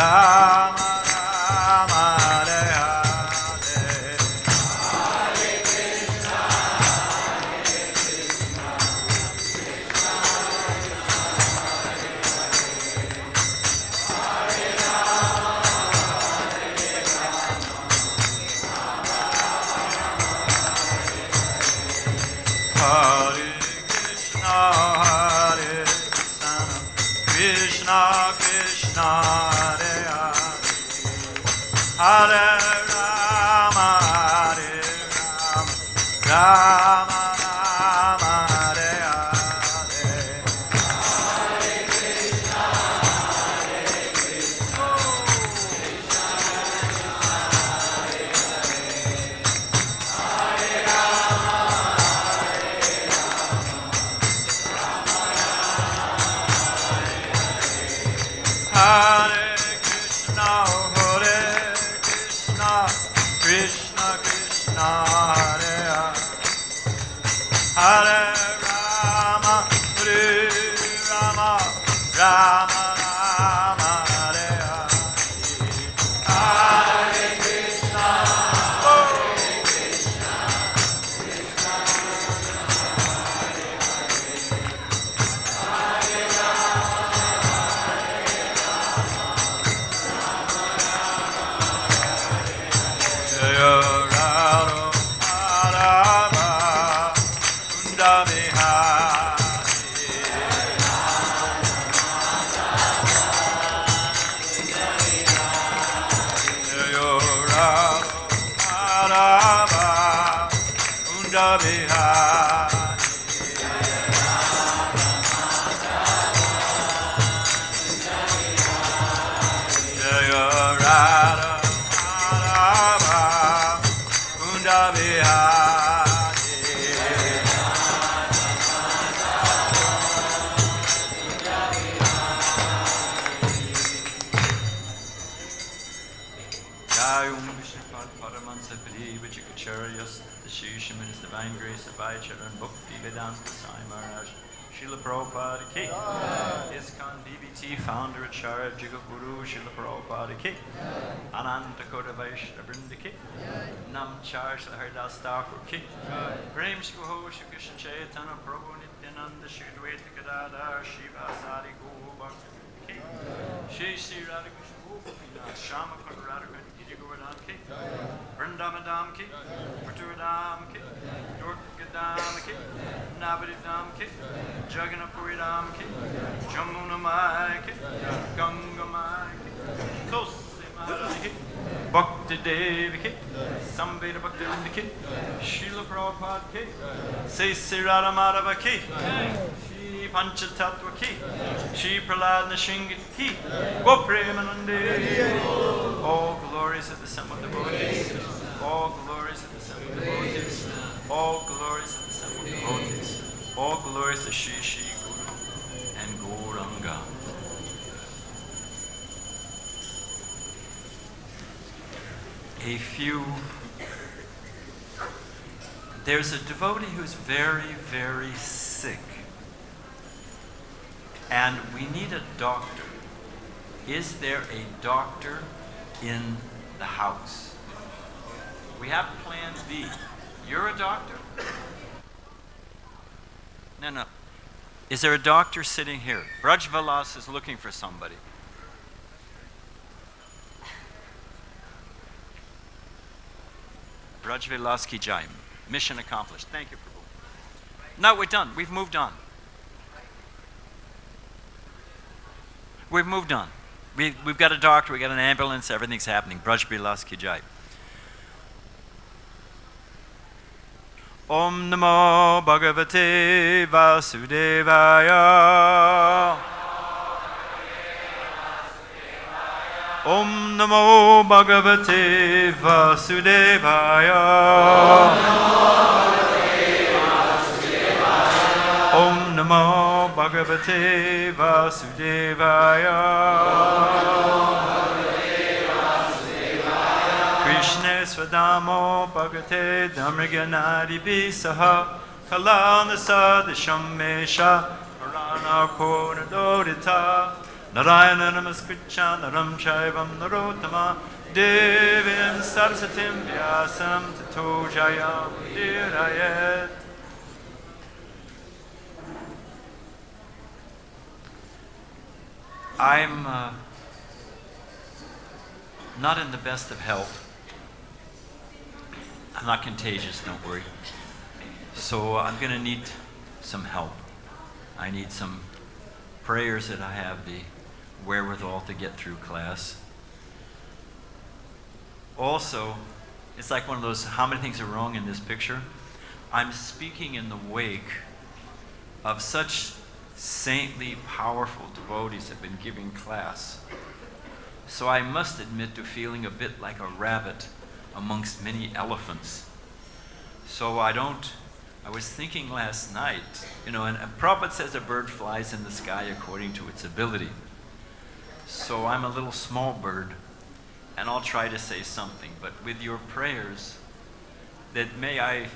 Rama Rama Hare Hare. Hare Rama, Hare Rama, Rama Rama, Hare Hare. Hare Krishna, Hare Krishna, Krishna Krishna, Hare Hare. Hare Rama, Hare Rama, Rama Rama, Hare Hare. Hare Krishna, Krishna, Hare Hare. Hare Rama, Hare Rama, Rama Rama, Hare Hare. Hare Krishna, Hare Krishna, Krishna Krishna, Hare Hare. Hare Rama, Hare Rama, Rama Rama, Jaya Radha Madhava Kunda Bihari. Jaya Radha Madhava Kunda Bihari. Jaya Radha Madhava Kunda Bihari. Jai Vishnupada Paramansa Padi Vijikacharyas, the Shishamanis Divine Grace of Vacharan Bhakti Vedanta Sai Maharaj, Srila Prabhupada Ki, ISKCON DBT Founder Acharya Jigaguru Srila Prabhupada Ki, Ananta Kota Vaishnava Vrinda Ki, Namchar Haridas Thakur Ki, Prem Shkuho Shri Krishna Chaitanya Prabhu Nityananda Shri Dvaita Gadadhar Shiva Sadi Guru Bhakti Ki, Shri Shri Radha Krishna Gopinath Shama Kunda Radha Krishna Giri Govardhan Ki, Vrindamadam Ki, Praturadam Ki, Durgadam Ki, Navadidam Ki, Jagannapuridam Ki, Jamunamai Ki, Gangamai Ki, Kosimai Ki, Bhakti Devi Ki, Samveda Bhakti Vrinda Ki, Srila Prabhupada Ki, Sri Radha Madhava Ki, Shri Panchatattva Ki, Shri Prahlad Nrsimha Ki, Gopremanande. All glories at the sum of devotees, all glories at the sum of devotees, all glories at the sum of devotees, all glories to Shri Shri Guru and Gauranga. There's a devotee who's very, very sick, and we need a doctor. Is there a doctor in the house? We have plan B. You're a doctor? No. Is there a doctor sitting here? Braj Vilas is looking for somebody. Braj Vilas ki jai. Mission accomplished. Thank you, Prabhu. No, we're done. We've moved on. We've moved on. We've got a doctor, we've got an ambulance, everything's happening. Braj Vilas ki jai. Om Namo Bhagavate Vasudevaya. Om Namo Bhagavate Vasudevaya. Om Namo Bhagavate Vasudevaya. Krishna Swadamo Bhagavate Dhamraganadi Bisaha Kalanasa Dishamesha Purana Kona Dodita Narayana namaskritya naram shaivam nānṛtaṁ devim saraswatim vyasam tato jayam udīrayet. I'm not in the best of health. I'm not contagious, don't worry. So I'm going to need some help. I need some prayers that I have the wherewithal to get through class. Also, it's like one of those, how many things are wrong in this picture? I'm speaking in the wake of such saintly, powerful devotees have been giving class. So I must admit to feeling a bit like a rabbit amongst many elephants. So I was thinking last night, and Prabhupada says a bird flies in the sky according to its ability. So I'm a little small bird, and I'll try to say something, but with your prayers, that may I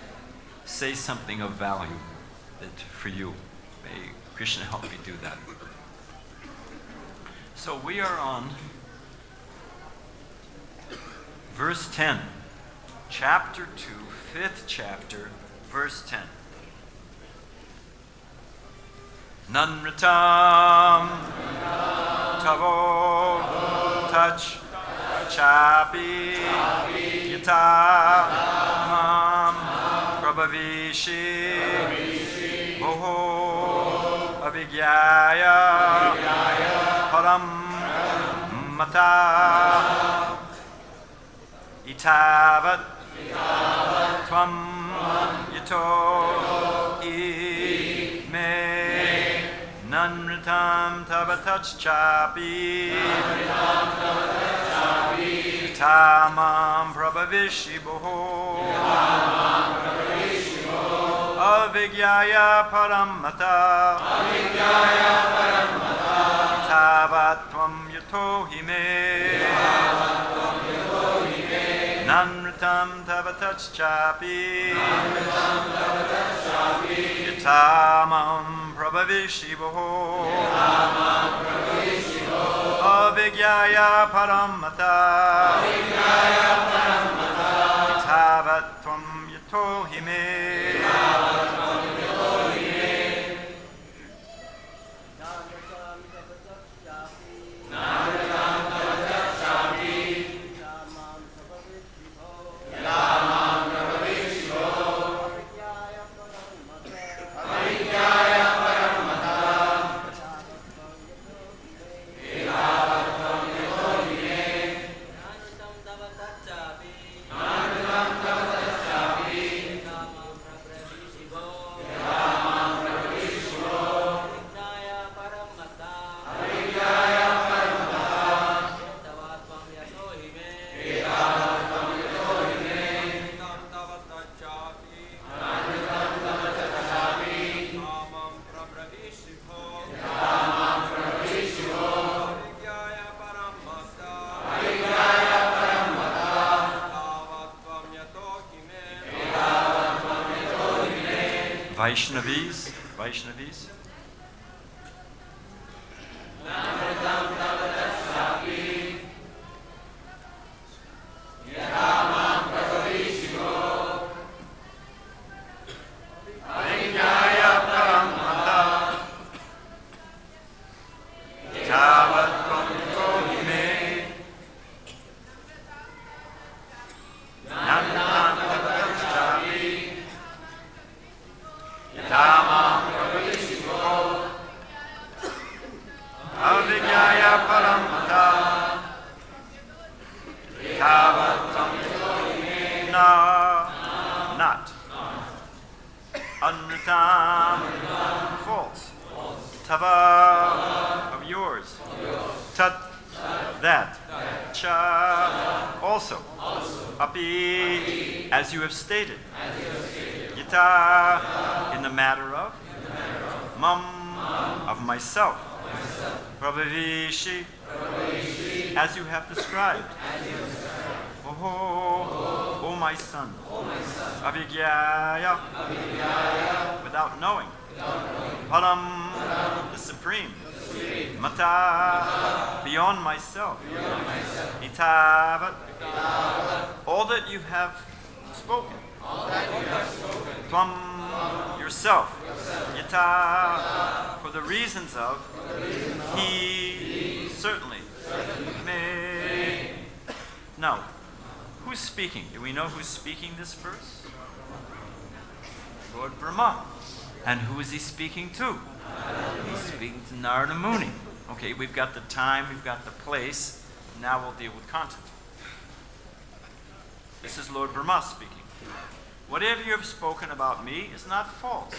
say something of value for you. May Krishna help me do that. So we are on verse 10, chapter 2, 5th chapter, verse 10. Nānṛtaṁ, tava, touch, cāpi, yathā, prabravīṣi, bhoḥ, avij, param, matta, etāvat, tvam, yato, nānṛtaṁ tava touch cāpi, tvam prabravīṣi bhoḥ, avij param matta, etāvat tvam yato nānṛtaṁ tava touch cāpi, tvam prabravīṣi bhoḥ, avij param matta, etāvat tvam yato Vaishnavis. Not. Anṛtam, false. Tava, of yours. Tat, that. Cha, also. Cāpi, as you have stated. Yathā, in the matter of. Mam, of myself. Prabravīṣi, as you have described. Oh, my son. Avij, without knowing. Param, the supreme. matta, beyond myself, etāvat, all that you have spoken, tvam, yourself, yathā, for the reasons of he, certainly, may. Now, who's speaking? Do we know who's speaking this verse? Lord Brahma. And who is he speaking to? He's speaking to Narada Muni. Okay, we've got the time, we've got the place. Now we'll deal with content. This is Lord Brahma speaking. Whatever you have spoken about me is not false,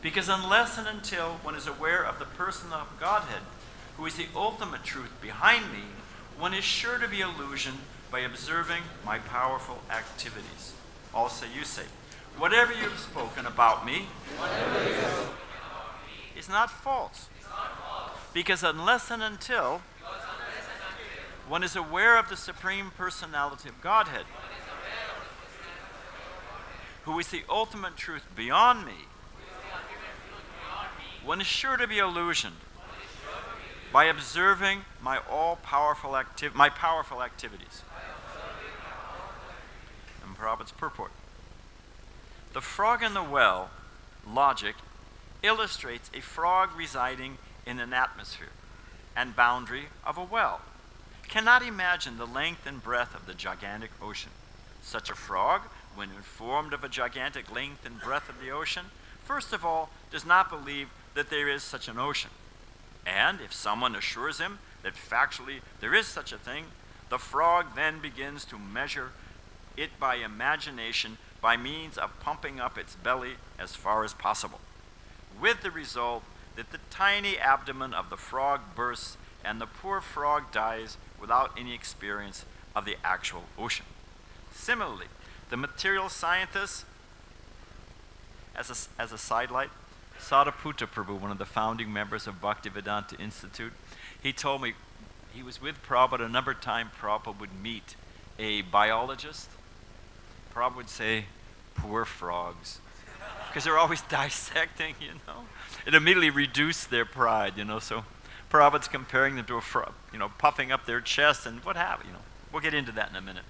because unless and until one is aware of the person of Godhead, who is the ultimate truth behind me, one is sure to be illusioned by observing my powerful activities. Also you say, whatever you have spoken about me is not false, because unless and until one is aware of the Supreme Personality of Godhead, who is the ultimate truth beyond me, one is sure to be illusioned by observing my powerful activities. And Prabhupada's purport. The frog in the well logic illustrates a frog residing in an atmosphere and boundary of a well cannot imagine the length and breadth of the gigantic ocean. Such a frog, when informed of a gigantic length and breadth of the ocean, first of all, does not believe that there is such an ocean. And if someone assures him that factually there is such a thing, the frog then begins to measure it by imagination by means of pumping up its belly as far as possible, with the result that the tiny abdomen of the frog bursts and the poor frog dies without any experience of the actual ocean. Similarly, the material scientists, as a sidelight, Sariputta Prabhu, one of the founding members of Bhaktivedanta Institute, he told me he was with Prabhupada a number of times. Prabhupada would meet a biologist. Prabhupada would say, poor frogs, because they're always dissecting, It immediately reduced their pride, so Prabhupada's comparing them to a frog, puffing up their chest and what have you. We'll get into that in a minute.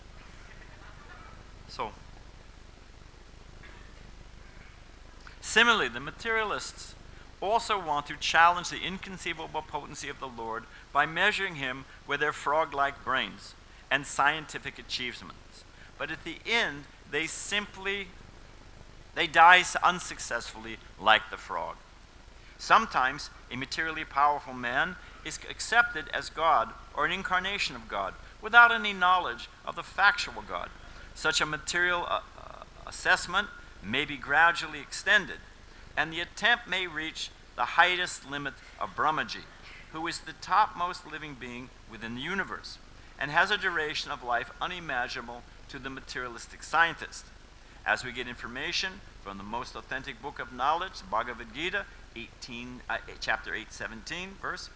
So, similarly, the materialists also want to challenge the inconceivable potency of the Lord by measuring him with their frog-like brains and scientific achievements. But at the end, they die unsuccessfully like the frog. Sometimes a materially powerful man is accepted as God or an incarnation of God without any knowledge of the factual God. Such a material assessment may be gradually extended, and the attempt may reach the highest limit of Brahmaji, who is the topmost living being within the universe, and has a duration of life unimaginable to the materialistic scientist. As we get information from the most authentic book of knowledge, Bhagavad Gita, chapter 8:17, verse,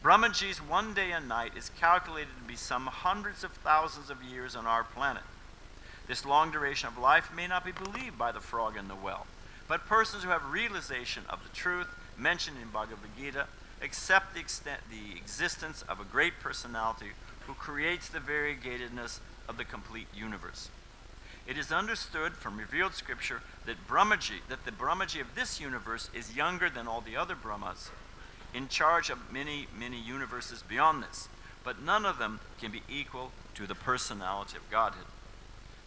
Brahmaji's one day and night is calculated to be some hundreds of thousands of years on our planet. This long duration of life may not be believed by the frog in the well, but persons who have realization of the truth mentioned in Bhagavad Gita accept the existence of a great personality who creates the variegatedness of the complete universe. It is understood from revealed scripture that the Brahmaji of this universe is younger than all the other Brahmas, in charge of many, many universes beyond this, but none of them can be equal to the personality of Godhead.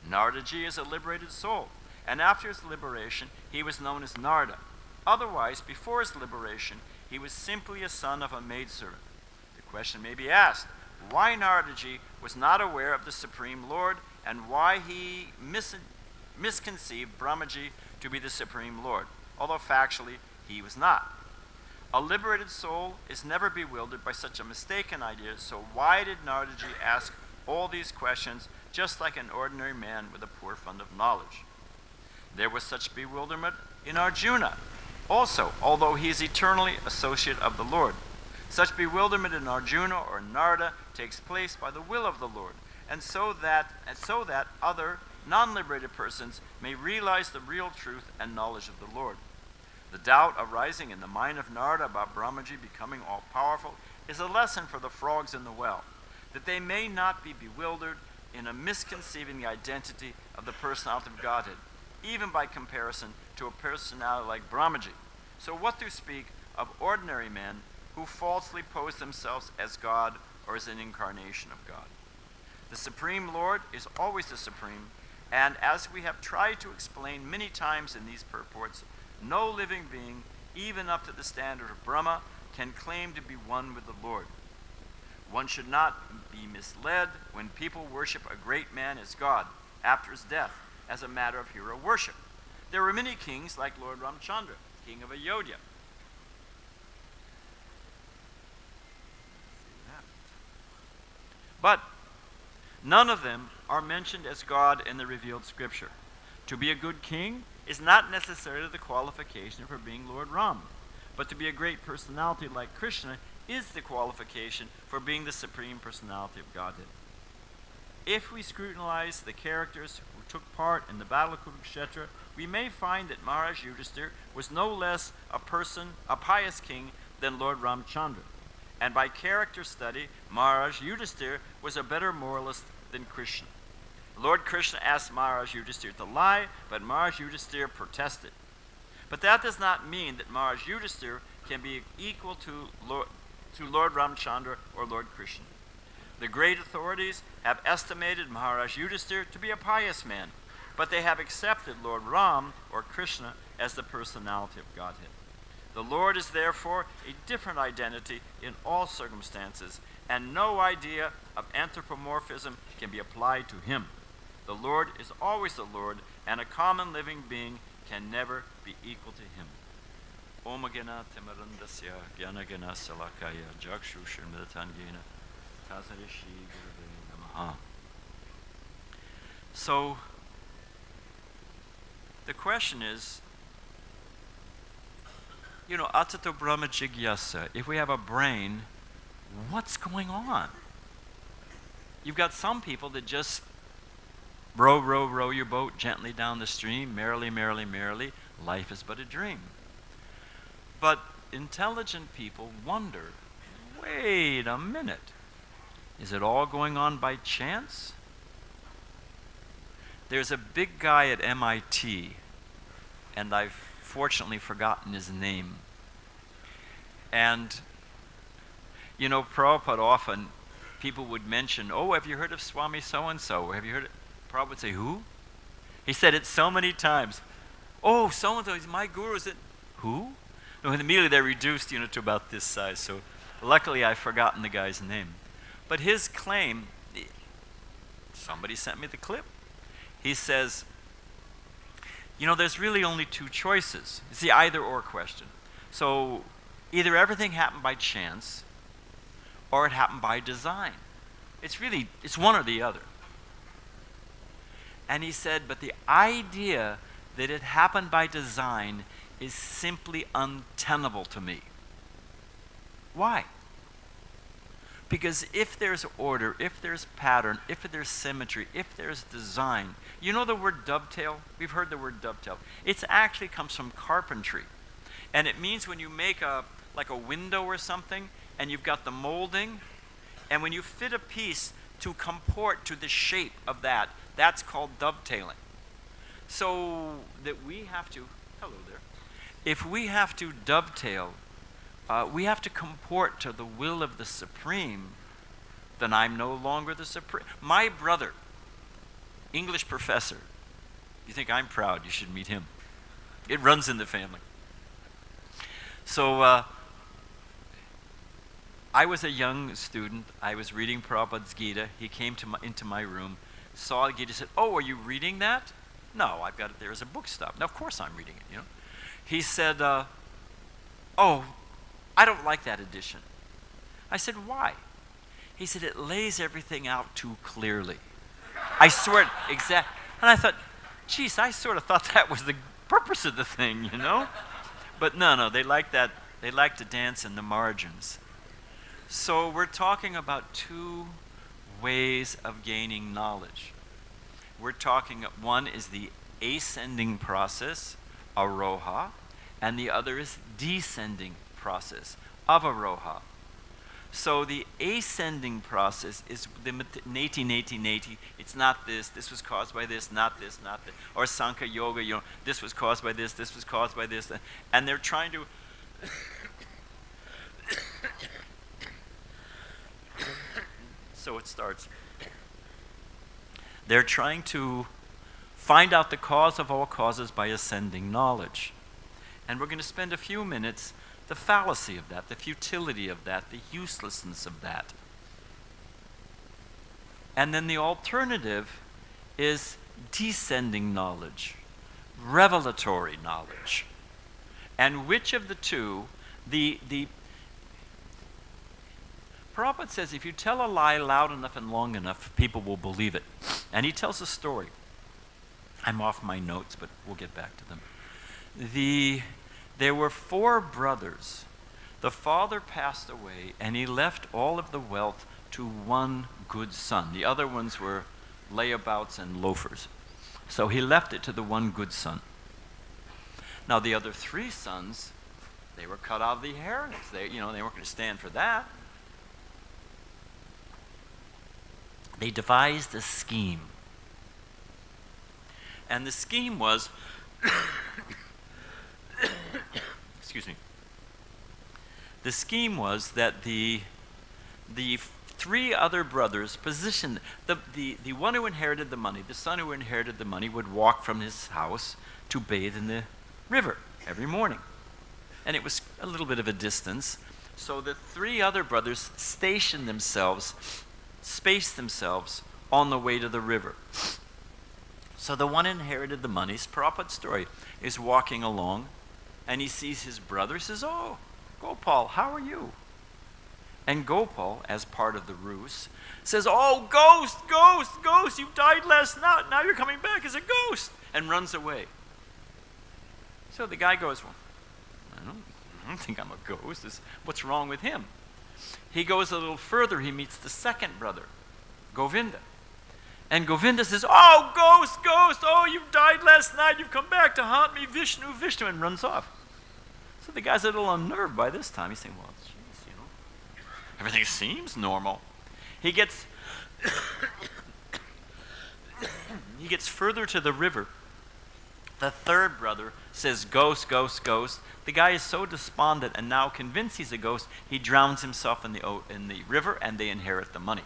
Naradaji is a liberated soul, and after his liberation, he was known as Narada. Otherwise, before his liberation, he was simply a son of a maidservant. The question may be asked, why Naradaji was not aware of the Supreme Lord, and why he misconceived Brahmaji to be the Supreme Lord, although factually he was not. A liberated soul is never bewildered by such a mistaken idea, so why did Naradaji ask all these questions just like an ordinary man with a poor fund of knowledge? There was such bewilderment in Arjuna also, although he is eternally associate of the Lord. Such bewilderment in Arjuna or Narada takes place by the will of the Lord, and so that other non-liberated persons may realize the real truth and knowledge of the Lord. The doubt arising in the mind of Narada about Brahmaji becoming all-powerful is a lesson for the frogs in the well, that they may not be bewildered in a misconceiving the identity of the personality of Godhead, even by comparison to a personality like Brahmaji. So what to speak of ordinary men who falsely pose themselves as God or as an incarnation of God? The Supreme Lord is always the Supreme, and as we have tried to explain many times in these purports, no living being, even up to the standard of Brahma, can claim to be one with the Lord. One should not be misled when people worship a great man as God after his death as a matter of hero worship. There were many kings like Lord Ramchandra, king of Ayodhya. But none of them are mentioned as God in the revealed scripture. To be a good king is not necessarily the qualification for being Lord Ram, but to be a great personality like Krishna is the qualification for being the Supreme Personality of Godhead. If we scrutinize the characters who took part in the Battle of Kurukshetra, we may find that Maharaj Yudhisthira was no less a pious king than Lord Ramchandra. And by character study, Maharaj Yudhisthira was a better moralist than Krishna. Lord Krishna asked Maharaj Yudhisthira to lie, but Maharaj Yudhisthira protested. But that does not mean that Maharaj Yudhisthira can be equal to Lord Ramchandra or Lord Krishna. The great authorities have estimated Maharaj Yudhisthira to be a pious man, but they have accepted Lord Ram or Krishna as the personality of Godhead. The Lord is therefore a different identity in all circumstances, and no idea of anthropomorphism can be applied to him. The Lord is always the Lord, and a common living being can never be equal to him. Om Gena Timarandasya Gyana Gena Salakaya Jakshushir Midatangena Tazarishi Gurave Namaha. So the question is, Atato Brahma Jigyasa, if we have a brain, what's going on? You've got some people that just row your boat gently down the stream, merrily, merrily, merrily, life is but a dream. But intelligent people wonder, wait a minute, is it all going on by chance? There's a big guy at MIT, and I've fortunately forgotten his name. And, Prabhupada often, people would mention, oh, have you heard of Swami so-and-so? Or have you heard of... Prabhupada would say, who? He said it so many times. Oh, so-and-so, he's my guru. Is it who? And immediately they're reduced, to about this size. So luckily I've forgotten the guy's name. But his claim, somebody sent me the clip. He says, there's really only two choices. It's the either-or question. So either everything happened by chance or it happened by design. It's one or the other. And he said, but the idea that it happened by design is simply untenable to me. Why? Because if there's order, if there's pattern, if there's symmetry, if there's design, you know the word dovetail? We've heard the word dovetail. It actually comes from carpentry. And it means when you make like a window or something, and you've got the molding, and when you fit a piece to comport to the shape of that, that's called dovetailing. So that we have to, hello there, if we have to dovetail, we have to comport to the will of the Supreme, then I'm no longer the Supreme. My brother, English professor, you think I'm proud, you should meet him. It runs in the family. So I was a young student. I was reading Prabhupada's Gita. He came into my room, saw the Gita, said, oh, are you reading that? No, I've got it there as a book stop. Now, of course I'm reading it, He said, oh, I don't like that edition. I said, why? He said, it lays everything out too clearly. I swear, exactly. And I thought, geez, I sort of thought that was the purpose of the thing, But no, they like that. They like to dance in the margins. So we're talking about two ways of gaining knowledge. We're talking, one is the ascending process, aroha, and the other is descending process, avaroha. So the ascending process is the neti, neti, neti. It's not this. This was caused by this, not this, not this. Or Sankhya Yoga, you know, this was caused by this was caused by this. And they're trying to... So it starts. They're trying to find out the cause of all causes by ascending knowledge. And we're going to spend a few minutes the fallacy of that, the futility of that, the uselessness of that. And then the alternative is descending knowledge, revelatory knowledge. And which of the two, the Prabhupada says if you tell a lie loud enough and long enough, people will believe it. And he tells a story. I'm off my notes, but we'll get back to them. There were 4 brothers. The father passed away, and he left all of the wealth to one good son. The other ones were layabouts and loafers. So he left it to the one good son. Now the other 3 sons, they were cut out of the inheritance. They weren't going to stand for that. They devised a scheme. And the scheme was... excuse me. The scheme was that the 3 other brothers positioned the one who inherited the money, the son who inherited the money, would walk from his house to bathe in the river every morning. And it was a little bit of a distance. So the 3 other brothers spaced themselves on the way to the river. So the one inherited the money, it's Prabhupada's story, is walking along, and he sees his brother. He says, "Oh, Gopal, how are you?" And Gopal, as part of the ruse, says, "Oh, ghost, ghost, ghost, you died last night, now you're coming back as a ghost," and runs away. So the guy goes, "Well, I don't think I'm a ghost. What's wrong with him?" He goes a little further, he meets the second brother, Govinda. And Govinda says, "Oh, ghost, ghost, oh, you died last night, you've come back to haunt me, Vishnu, Vishnu," and runs off. So the guy's a little unnerved by this time. He's saying, "Well, geez, everything seems normal." He gets further to the river. The third brother says, "Ghost, ghost, ghost." The guy is so despondent and now convinced he's a ghost, he drowns himself in the river, and they inherit the money.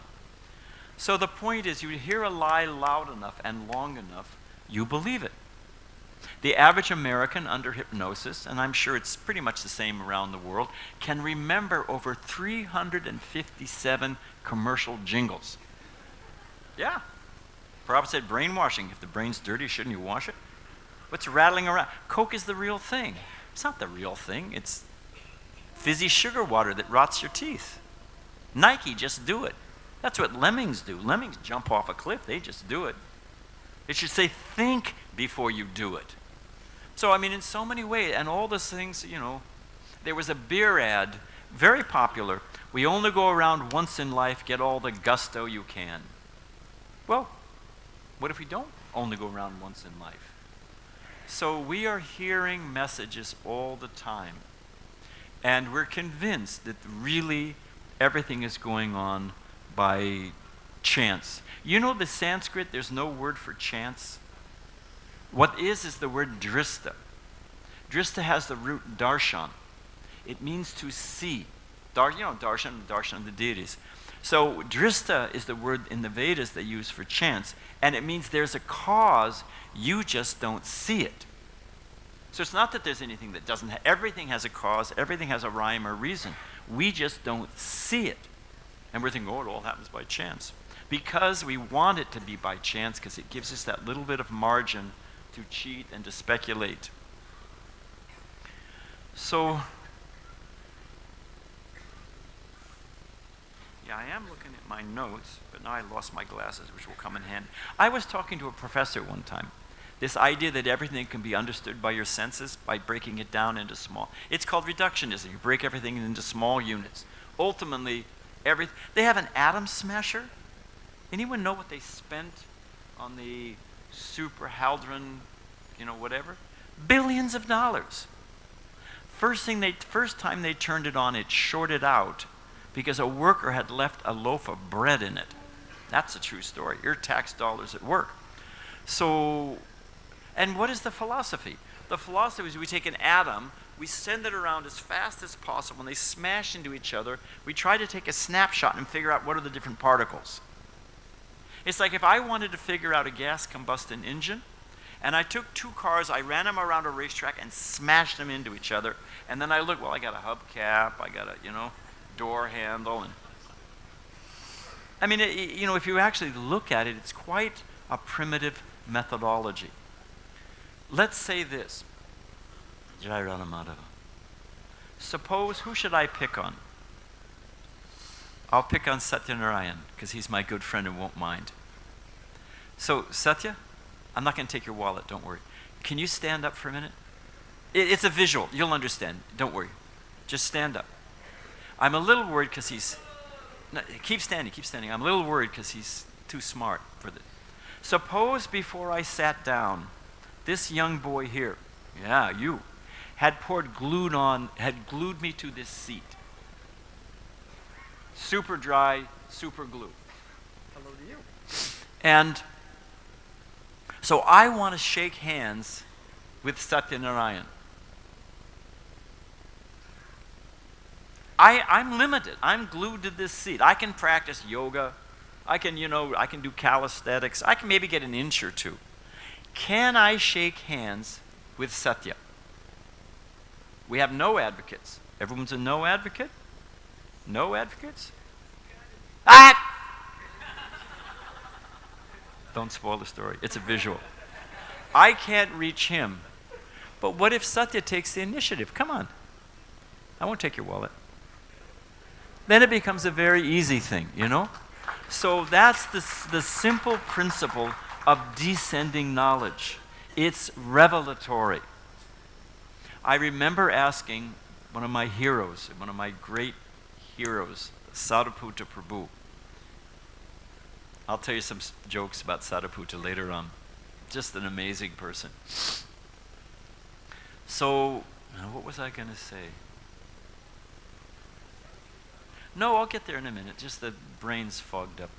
So the point is, you hear a lie loud enough and long enough, you believe it. The average American under hypnosis, and I'm sure it's pretty much the same around the world, can remember over 357 commercial jingles. Yeah. Prabhupada said brainwashing. If the brain's dirty, shouldn't you wash it? What's rattling around? Coke is the real thing. It's not the real thing. It's fizzy sugar water that rots your teeth. Nike, just do it. That's what lemmings do. Lemmings jump off a cliff. They just do it. It should say, think before you do it. So, I mean, in so many ways, and all those things, there was a beer ad, very popular. We only go around once in life, get all the gusto you can. Well, what if we don't only go around once in life? So we are hearing messages all the time. And we're convinced that really everything is going on by chance. You know the Sanskrit, there's no word for chance. What is the word drista. Drista has the root darshan. It means to see. Darshan of the deities. So drista is the word in the Vedas they use for chance, and it means there's a cause, you just don't see it. So it's not that there's anything that doesn't everything has a cause, everything has a rhyme or reason. We just don't see it. And we're thinking, oh, it all happens by chance. Because we want it to be by chance, because it gives us that little bit of margin to cheat and to speculate. So, yeah, I am looking at my notes, but now I lost my glasses, which will come in handy. I was talking to a professor one time. This idea that everything can be understood by your senses by breaking it down into small. It's called reductionism. You break everything into small units. Ultimately, they have an atom smasher. Anyone know what they spent on the super hadron, whatever? Billions of dollars. first time they turned it on, it shorted out because a worker had left a loaf of bread in it. That's a true story. Your tax dollars at work. So, and what is the philosophy? The philosophy is we take an atom, we send it around as fast as possible, and they smash into each other. We try to take a snapshot and figure out what are the different particles. It's like if I wanted to figure out a gas combustion engine, and I took two cars, I ran them around a racetrack and smashed them into each other, and then I looked, well, I got a hubcap, I got a, door handle, and I mean, if you actually look at it, it's quite a primitive methodology. Let's say this. Suppose, who should I pick on? I'll pick on Satyanarayan, because he's my good friend and won't mind. So, Satya, I'm not going to take your wallet, don't worry. Can you stand up for a minute? It's a visual, you'll understand, don't worry. Just stand up. I'm a little worried because he's... No, keep standing. I'm a little worried because he's too smart for this. Suppose before I sat down, this young boy here, yeah, you, had glued me to this seat. Super dry, super glue. Hello to you. And so I want to shake hands with Satyanarayan. I'm limited. I'm glued to this seat. I can practice yoga. I can do calisthenics. I can maybe get an inch or two. Can I shake hands with Satya? We have no advocates. Everyone's a no advocate? No advocates? Ah! Don't spoil the story. It's a visual. I can't reach him. But what if Satya takes the initiative? Come on. I won't take your wallet. Then it becomes a very easy thing, So that's the simple principle of descending knowledge. It's revelatory. I remember asking one of my heroes, one of my great heroes, Sariputta Prabhu. I'll tell you some jokes about Sariputta later on. Just an amazing person. So, what was I going to say? No, I'll get there in a minute. Just the brain's fogged up.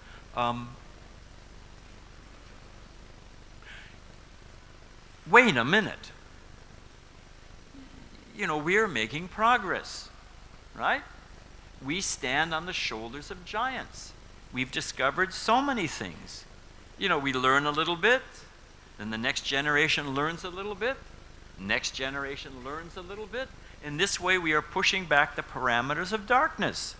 Wait a minute. We're making progress, right? We stand on the shoulders of giants. We've discovered so many things. We learn a little bit, then the next generation learns a little bit, next generation learns a little bit. In this way, we are pushing back the parameters of darkness.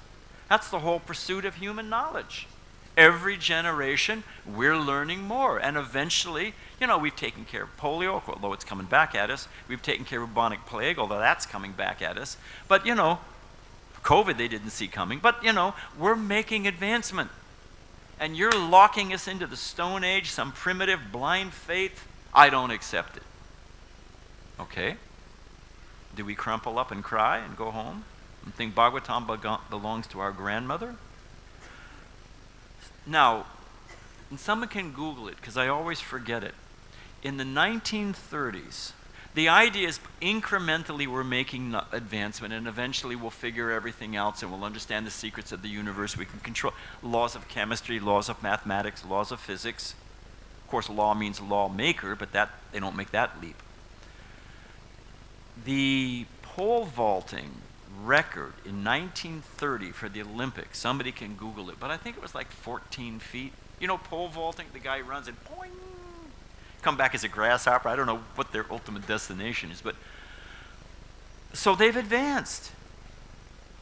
That's the whole pursuit of human knowledge. Every generation, we're learning more. And eventually, we've taken care of polio, although it's coming back at us. We've taken care of bubonic plague, although that's coming back at us. But, COVID they didn't see coming. But, we're making advancement. And you're locking us into the Stone Age, some primitive blind faith. I don't accept it. Okay? Do we crumple up and cry and go home? And think Bhagavatam belongs to our grandmother? Now, and someone can Google it, because I always forget it. In the 1930s, the idea is incrementally we're making advancement, and eventually we'll figure everything else, and we'll understand the secrets of the universe. We can control laws of chemistry, laws of mathematics, laws of physics. Of course, law means lawmaker, but they don't make that leap. The pole vaulting record in 1930 for the Olympics, somebody can Google it, but I think it was like 14 feet. Pole vaulting, the guy runs and boing, come back as a grasshopper. I don't know what their ultimate destination is, but so they've advanced.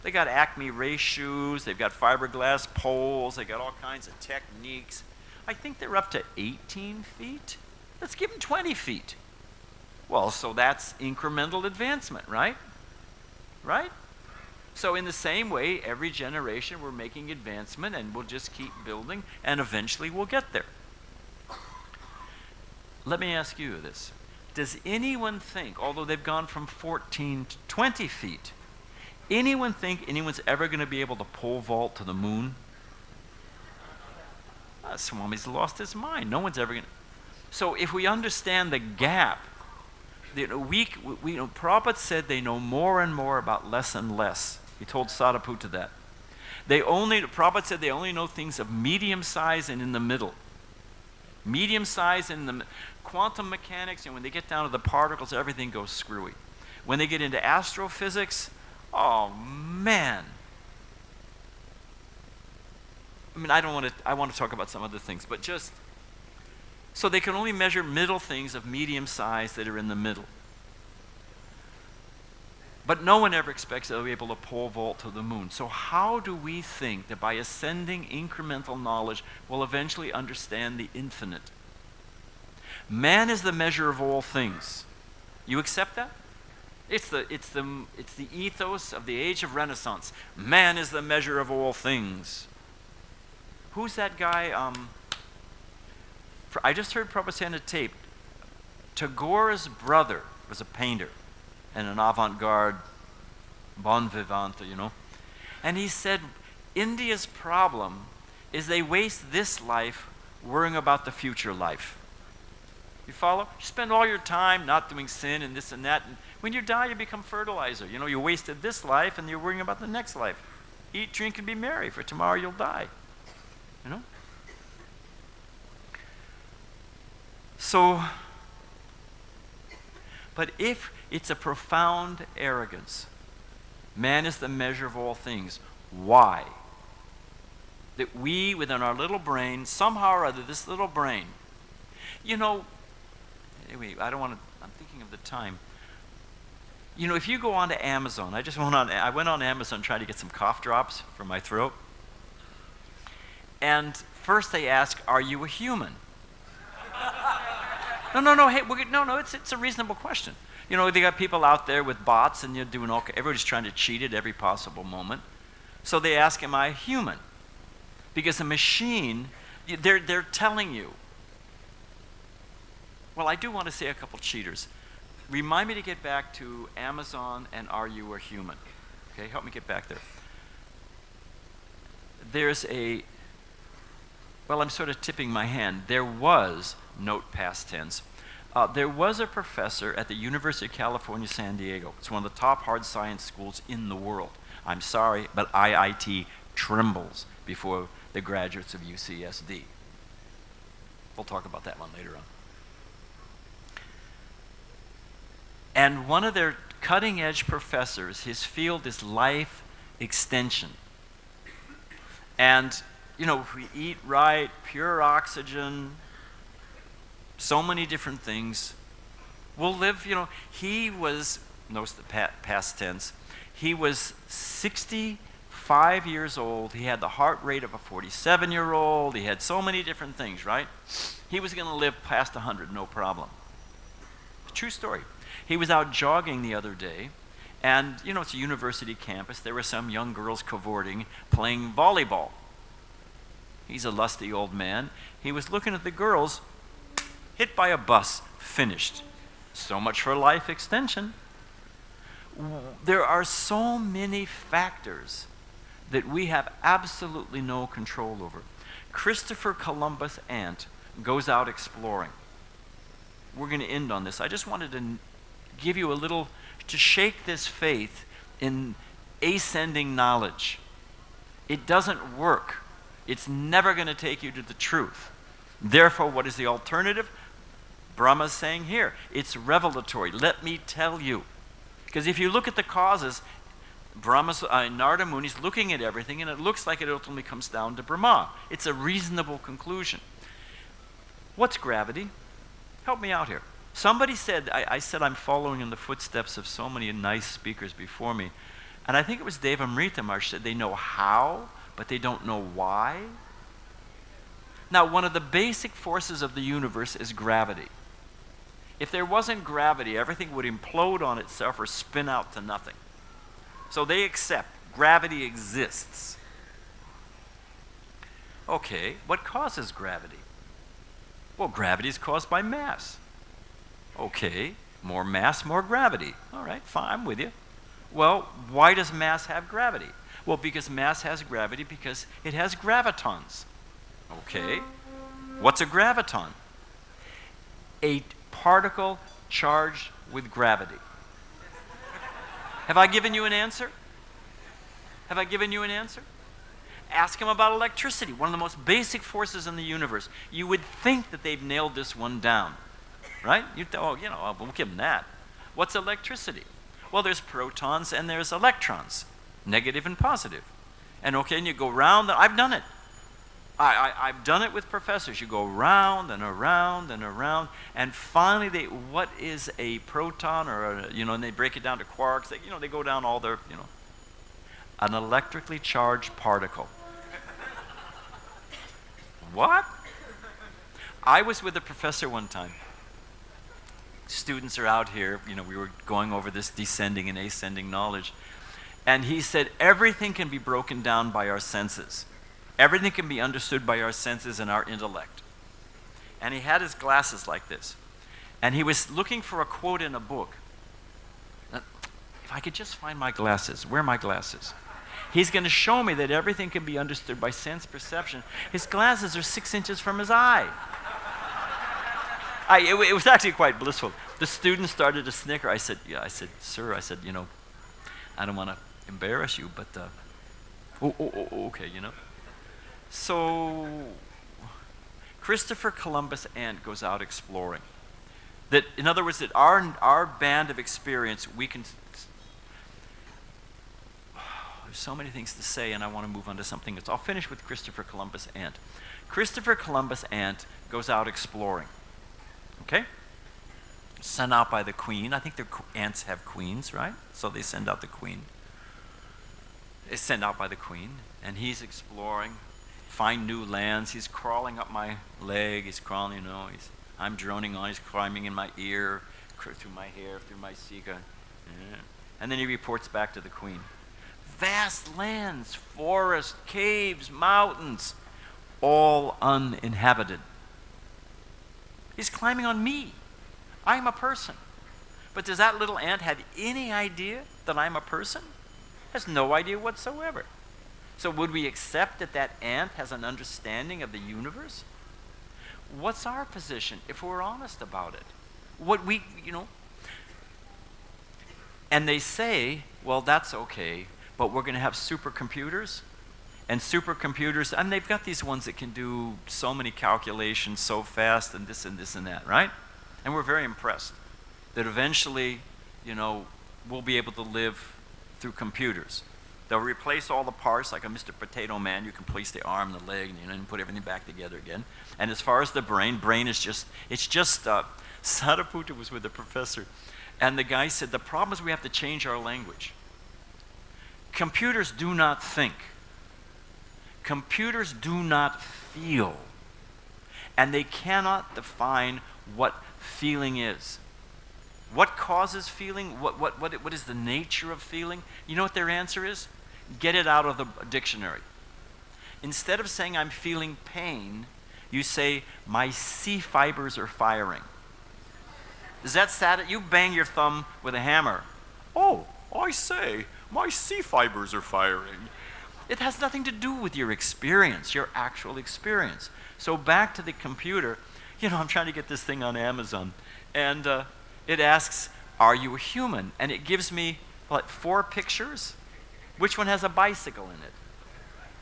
They got Acme race shoes, they've got fiberglass poles, they got all kinds of techniques. I think they're up to 18 feet. Let's give them 20 feet. Well, so that's incremental advancement, right? Right? So in the same way, every generation we're making advancement, and we'll just keep building, and eventually we'll get there. Let me ask you this. Does anyone think, although they've gone from 14 to 20 feet, anyone think anyone's ever going to be able to pole vault to the moon? Swami's lost his mind. No one's ever going to. So if we understand the gap Prabhupada said they know more and more about less and less. He told Sadhaputta that. Prabhupada said they only know things of medium size and in the middle. Medium size and the quantum mechanics, and when they get down to the particles, everything goes screwy. When they get into astrophysics, oh man. I mean, I want to talk about some other things, but just, so they can only measure middle things of medium size that are in the middle. But no one ever expects they'll be able to pole vault to the moon. So how do we think that by ascending incremental knowledge, we'll eventually understand the infinite? Man is the measure of all things. You accept that? It's the ethos of the age of Renaissance. Man is the measure of all things. Who's that guy? I just heard Prabhupada say on a tape, Tagore's brother was a painter and an avant-garde bon vivant, you know. And he said, India's problem is they waste this life worrying about the future life. You follow? You spend all your time not doing sin and this and that. And when you die, you become fertilizer. You know, you wasted this life and you're worrying about the next life. Eat, drink, and be merry, for tomorrow you'll die. You know? So, but if it's a profound arrogance, man is the measure of all things. Why? That we, within our little brain, somehow or other, this little brain, you know, anyway, I'm thinking of the time. You know, if you go onto Amazon, I went on Amazon trying to get some cough drops for my throat. And first they ask, are you a human? No, hey, it's a reasonable question. You know, they got people out there with bots and you're doing everybody's trying to cheat at every possible moment. So they ask, am I a human? Because a machine, they're telling you. Well, I do want to say a couple cheaters. Remind me to get back to Amazon and are you a human? Okay, help me get back there. There's well, I'm sort of tipping my hand. There was, note past tense, there was a professor at the University of California, San Diego. It's one of the top hard science schools in the world. I'm sorry, but IIT trembles before the graduates of UCSD. We'll talk about that one later on. And one of their cutting-edge professors, his field is life extension. And, you know, if we eat right, pure oxygen, so many different things, we'll live, you know, he was, notice the past tense, he was 65 years old, he had the heart rate of a 47-year-old, he had so many different things, right? He was going to live past 100, no problem. True story. He was out jogging the other day, and, you know, it's a university campus, there were some young girls cavorting, playing volleyball. He's a lusty old man. He was looking at the girls, hit by a bus, finished. So much for life extension. There are so many factors that we have absolutely no control over. Christopher Columbus' aunt goes out exploring. We're going to end on this. I just wanted to give you a little, to shake this faith in ascending knowledge. It doesn't work. It's never going to take you to the truth. Therefore, what is the alternative? Brahma's saying here, it's revelatory. Let me tell you. Because if you look at the causes, Narada Muni's looking at everything, and it looks like it ultimately comes down to Brahma. It's a reasonable conclusion. What's gravity? Help me out here. Somebody said, I said I'm following in the footsteps of so many nice speakers before me, and I think it was Deva Amrita said they know how, but they don't know why. Now, one of the basic forces of the universe is gravity. If there wasn't gravity, everything would implode on itself or spin out to nothing. So they accept gravity exists. Okay, what causes gravity? Well, gravity is caused by mass. Okay, more mass, more gravity. All right, fine, I'm with you. Well, why does mass have gravity? Well, because mass has gravity because it has gravitons. Okay, what's a graviton? A particle charged with gravity? Have I given you an answer? Have I given you an answer? Ask him about electricity, one of the most basic forces in the universe. You would think that they've nailed this one down, right? We'll give them that. What's electricity? Well, there's protons and there's electrons, negative and positive. And you go round. I've done it. I've done it with professors. You go round and around and around, and finally, what is a proton, and they break it down to quarks. They go down all their, an electrically charged particle. What? I was with a professor one time. Students are out here, we were going over this descending and ascending knowledge. And he said, everything can be broken down by our senses. Everything can be understood by our senses and our intellect. And he had his glasses like this. And he was looking for a quote in a book. If I could just find my glasses. Where are my glasses? He's going to show me that everything can be understood by sense perception. His glasses are 6 inches from his eye. It was actually quite blissful. The student started to snicker. I said, sir, I don't want to embarrass you, but, okay, So, Christopher Columbus ant goes out exploring. That, in other words, that our band of experience, we can... There's so many things to say, and I want to move on to something else. I'll finish with Christopher Columbus ant. Christopher Columbus ant goes out exploring. Okay? Sent out by the queen. I think their ants have queens, right? So they send out the queen. It's sent out by the queen, and he's exploring, find new lands. He's crawling up my leg. He's crawling, I'm droning on. He's climbing in my ear, through my hair, through my sika. And then he reports back to the queen. Vast lands, forests, caves, mountains, all uninhabited. He's climbing on me. I'm a person. But does that little ant have any idea that I'm a person? Has no idea whatsoever. So would we accept that that ant has an understanding of the universe? What's our position if we're honest about it? And they say, well, that's okay, but we're going to have supercomputers. And supercomputers, and they've got these ones that can do so many calculations so fast and this and this and that, right? And we're very impressed that eventually, we'll be able to live through computers. They'll replace all the parts, like a Mr. Potato Man. You can place the arm, the leg, and put everything back together again. And as far as the brain is just, Sariputta was with the professor, and the guy said, the problem is we have to change our language. Computers do not think. Computers do not feel. And they cannot define what feeling is. What causes feeling? What is the nature of feeling? You know what their answer is? Get it out of the dictionary. Instead of saying I'm feeling pain, you say my C fibers are firing. Is that sad? You bang your thumb with a hammer. Oh, I say my C fibers are firing. It has nothing to do with your experience, your actual experience. So back to the computer, I'm trying to get this thing on Amazon, and it asks, are you a human? And it gives me, 4 pictures? Which one has a bicycle in it?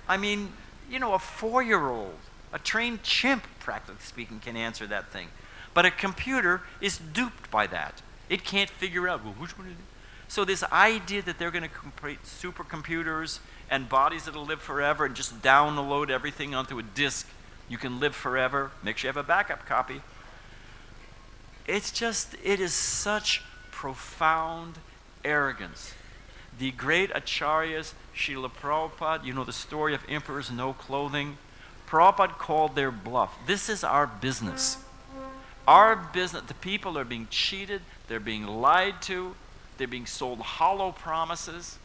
I mean, a 4-year-old, a trained chimp, practically speaking, can answer that thing. But a computer is duped by that. It can't figure out, well, which one is it? So this idea that they're going to create supercomputers and bodies that'll live forever and just download everything onto a disk, you can live forever, make sure you have a backup copy. It is such profound arrogance. The great acharyas, Srila Prabhupada, the story of emperors, no clothing. Prabhupada called their bluff. This is our business. Our business, the people are being cheated, they're being lied to, they're being sold hollow promises,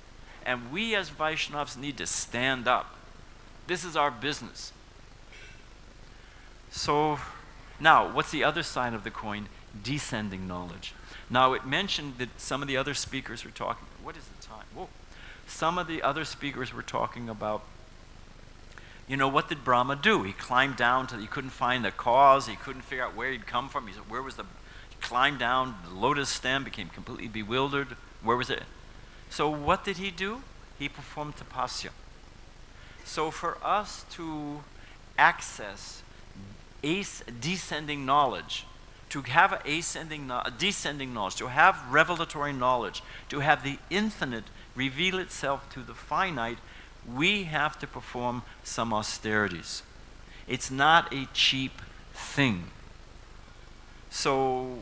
and we as Vaishnavas need to stand up. This is our business. So, now, what's the other side of the coin? Descending knowledge. Now, it mentioned that some of the other speakers were talking, what is the time? Whoa. Some of the other speakers were talking about, what did Brahma do? He climbed down till he couldn't find the cause, he couldn't figure out where he'd come from. He said, he climbed down the lotus stem, became completely bewildered. Where was it? So what did he do? He performed tapasya. So for us to access descending knowledge, to have descending knowledge, to have revelatory knowledge, to have the infinite reveal itself to the finite, we have to perform some austerities. It's not a cheap thing. So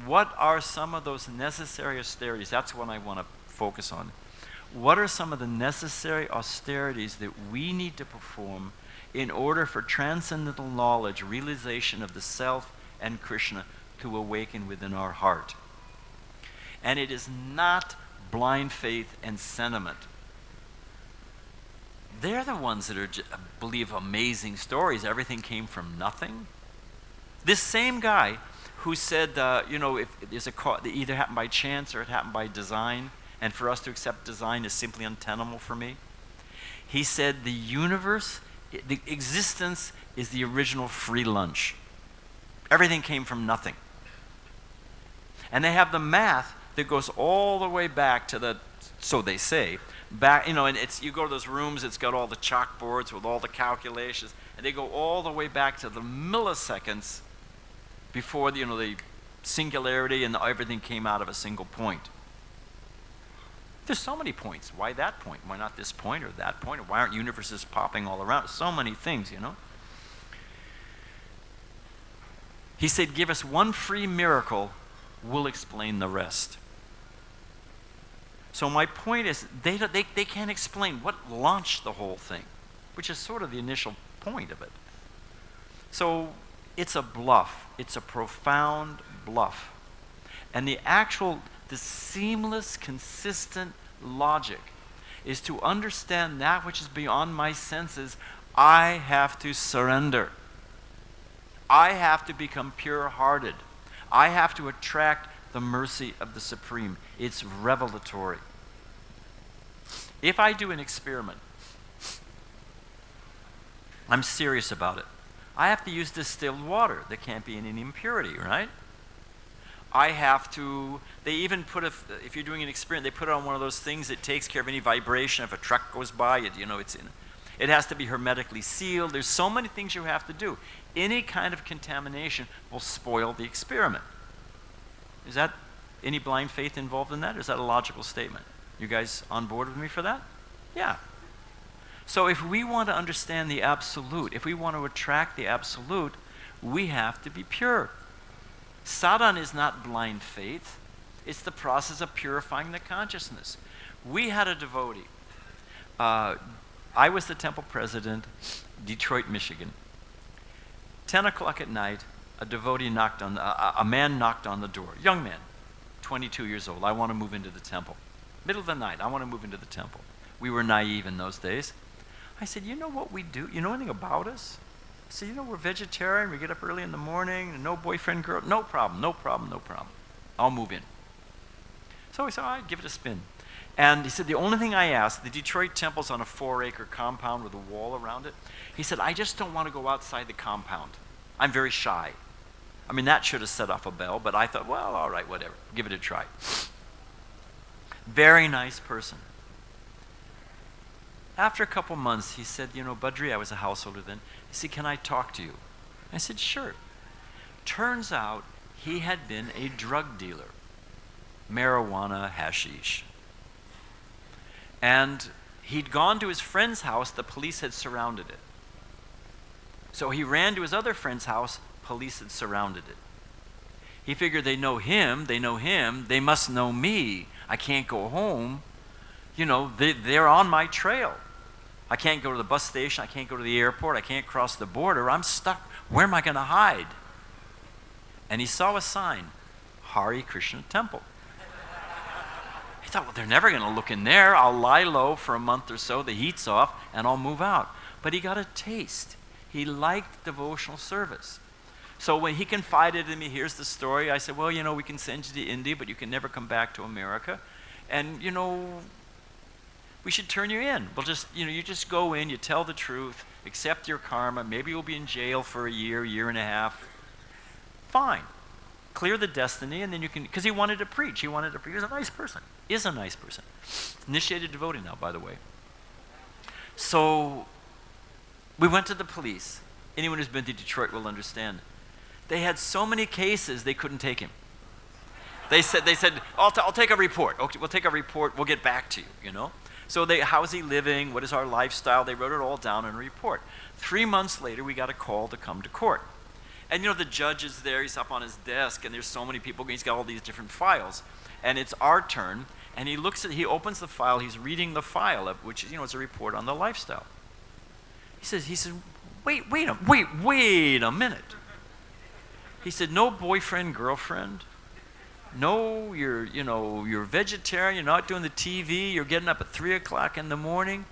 what are some of those necessary austerities? That's what I want to focus on. What are some of the necessary austerities that we need to perform in order for transcendental knowledge, realization of the self and Krishna to awaken within our heart? And it is not blind faith and sentiment. They're the ones that believe amazing stories. Everything came from nothing. This same guy who said, if there's it either happened by chance or it happened by design, and for us to accept design is simply untenable for me. He said the universe, the existence is the original free lunch. Everything came from nothing. And they have the math that goes all the way back to the, so they say, back, and you go to those rooms, it's got all the chalkboards with all the calculations, and they go all the way back to the milliseconds before the singularity and everything came out of a single point. There's so many points. Why that point? Why not this point or that point? Or why aren't universes popping all around? So many things, He said, give us one free miracle, we'll explain the rest. So my point is, they can't explain what launched the whole thing, which is sort of the initial point of it. So it's a bluff. It's a profound bluff. And the seamless, consistent logic is to understand that which is beyond my senses. I have to surrender. I have to become pure-hearted. I have to attract the mercy of the Supreme. It's revelatory. If I do an experiment, I'm serious about it. I have to use distilled water. There can't be any impurity, right? I have to, they even put, if you're doing an experiment, they put it on one of those things that takes care of any vibration. If a truck goes by, it has to be hermetically sealed. There's so many things you have to do. Any kind of contamination will spoil the experiment. Is that any blind faith involved in that? Or is that a logical statement? You guys on board with me for that? Yeah. So if we want to understand the absolute, if we want to attract the absolute, we have to be pure. Sadhana is not blind faith. It's the process of purifying the consciousness. We had a devotee. I was the temple president, Detroit, Michigan. 10 o'clock at night, a devotee a man knocked on the door. Young man, 22 years old. I want to move into the temple. Middle of the night, I want to move into the temple. We were naive in those days. I said, you know what we do? You know anything about us? I said, we're vegetarian. We get up early in the morning. No boyfriend, girl. No problem, no problem, no problem. I'll move in. So he said, all right, give it a spin. And he said, the only thing I ask, the Detroit temple's on a 4-acre compound with a wall around it. He said, I just don't want to go outside the compound. I'm very shy. I mean, that should have set off a bell, but I thought, well, all right, whatever. Give it a try. Very nice person. After a couple months, he said, Badri, I was a householder then. He said, can I talk to you? I said, sure. Turns out he had been a drug dealer. Marijuana, hashish. And he'd gone to his friend's house. The police had surrounded it. So he ran to his other friend's house. Police had surrounded it. He figured they know him, they must know me. I can't go home. They're on my trail. I can't go to the bus station, I can't go to the airport, I can't cross the border, I'm stuck. Where am I going to hide? And he saw a sign, Hare Krishna Temple. He thought, well, they're never going to look in there. I'll lie low for a month or so, the heat's off, and I'll move out. But he got a taste. He liked devotional service. So when he confided in me, here's the story. I said, well, we can send you to India, but you can never come back to America. And, we should turn you in. We'll just, you just go in, you tell the truth, accept your karma. Maybe you'll be in jail for a year and a half. Fine. clear the destiny, and then you can, because he wanted to preach. He was a nice person. Is a nice person. Initiated devotee now, by the way. So we went to the police. Anyone who's been to Detroit will understand. They had so many cases, they couldn't take him. They said, I'll take a report. Okay, we'll take a report. We'll get back to you, you know. So how's he living? What is our lifestyle? They wrote it all down in a report. 3 months later, we got a call to come to court. And, you know, the judge is there. He's up on his desk, and there's so many people. He's got all these different files. And it's our turn. And he opens the file. He's reading the file, which, you know, is a report on the lifestyle. He says, wait a minute. He said, no boyfriend, girlfriend. No, you're vegetarian, you're not doing the TV, you're getting up at 3 o'clock in the morning.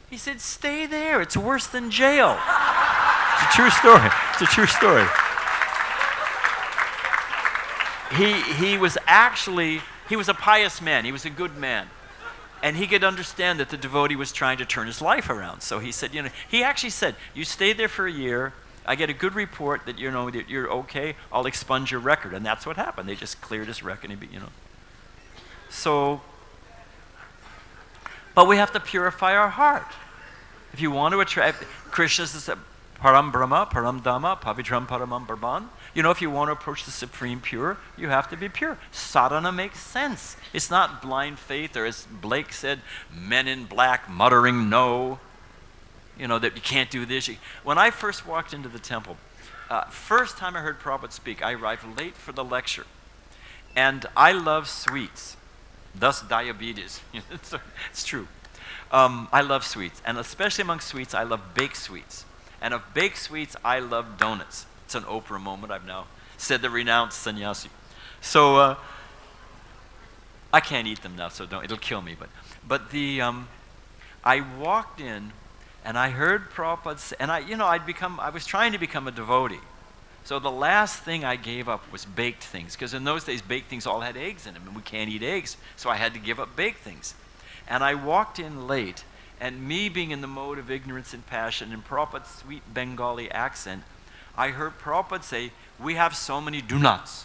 He said, stay there, it's worse than jail. It's a true story. It's a true story. He was a pious man, he was a good man. And he could understand that the devotee was trying to turn his life around. So he said, he actually said, you stay there for a year, I get a good report that that you're okay, I'll expunge your record. And that's what happened. They just cleared his record, So, but we have to purify our heart. If you want to attract, Krishna says, param brahma, param dhamma, pavitram paramam brahman. If you want to approach the Supreme Pure, you have to be pure. Sadhana makes sense. It's not blind faith, or as Blake said, men in black muttering no. That you can't do this. When I first walked into the temple, first time I heard Prabhupada speak, I arrived late for the lecture. And I love sweets, thus diabetes. It's true. I love sweets. And especially among sweets, I love baked sweets. And of baked sweets, I love donuts. It's an Oprah moment. I've now said the renounced sannyasi. So I can't eat them now, so it'll kill me. But I walked in, and I heard Prabhupada say, and I was trying to become a devotee. So the last thing I gave up was baked things, because in those days, baked things all had eggs in them, and we can't eat eggs, so I had to give up baked things. And I walked in late, and me being in the mode of ignorance and passion, in Prabhupada's sweet Bengali accent, I heard Prabhupada say, we have so many donuts.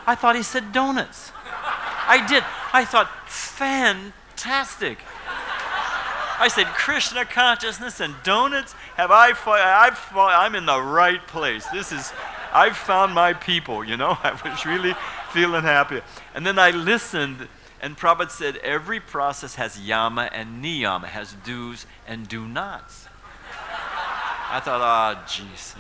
I thought he said donuts. I did. I thought, fantastic. I said, Krishna consciousness and donuts, I'm in the right place. I've found my people, I was really feeling happy. And then I listened, and Prabhupada said, every process has yama and niyama, has do's and do nots. I thought, geez,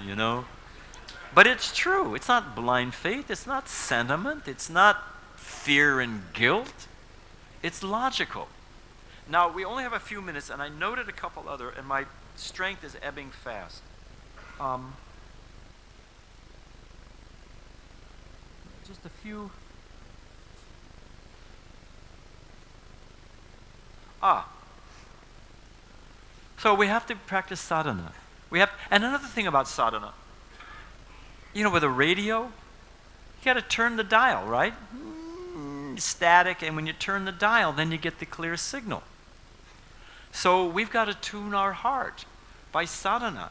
But it's true. It's not blind faith. It's not sentiment. It's not fear and guilt. It's logical. Now, we only have a few minutes, and I noted a couple other, and my strength is ebbing fast. Just a few. So we have to practice sadhana. And another thing about sadhana, with a radio, you got to turn the dial, right? Static, and when you turn the dial, then you get the clear signal. So we've got to tune our heart by sadhana.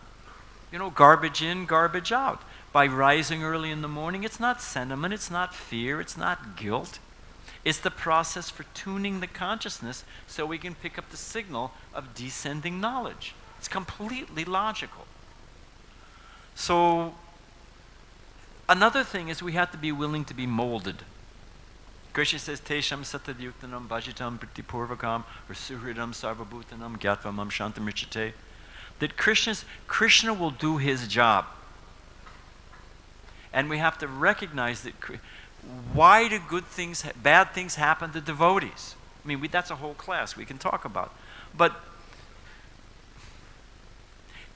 Garbage in, garbage out. By rising early in the morning, it's not sentiment, it's not fear, it's not guilt. It's the process for tuning the consciousness so we can pick up the signal of descending knowledge. It's completely logical. So another thing is we have to be willing to be molded. Krishna says, Tesham satadyuktanam bhajitam pritipurvakam or suhridam sarvabhutanam gyatvam shantam richate. That Krishna will do his job. And we have to recognize that why do bad things happen to devotees? I mean, that's a whole class we can talk about. But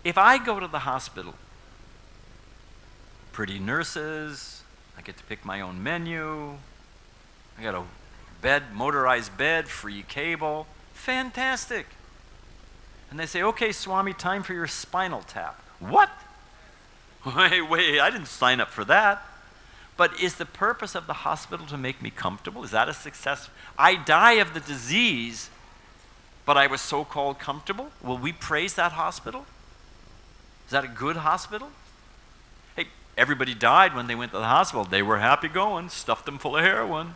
if I go to the hospital, pretty nurses, I get to pick my own menu, I got a motorized bed, free cable, fantastic. And they say, okay, Swami, time for your spinal tap. What? Wait, I didn't sign up for that. But is the purpose of the hospital to make me comfortable? Is that a success? I die of the disease, but I was so-called comfortable. Will we praise that hospital? Is that a good hospital? Hey, everybody died when they went to the hospital. They were happy going, stuffed them full of heroin.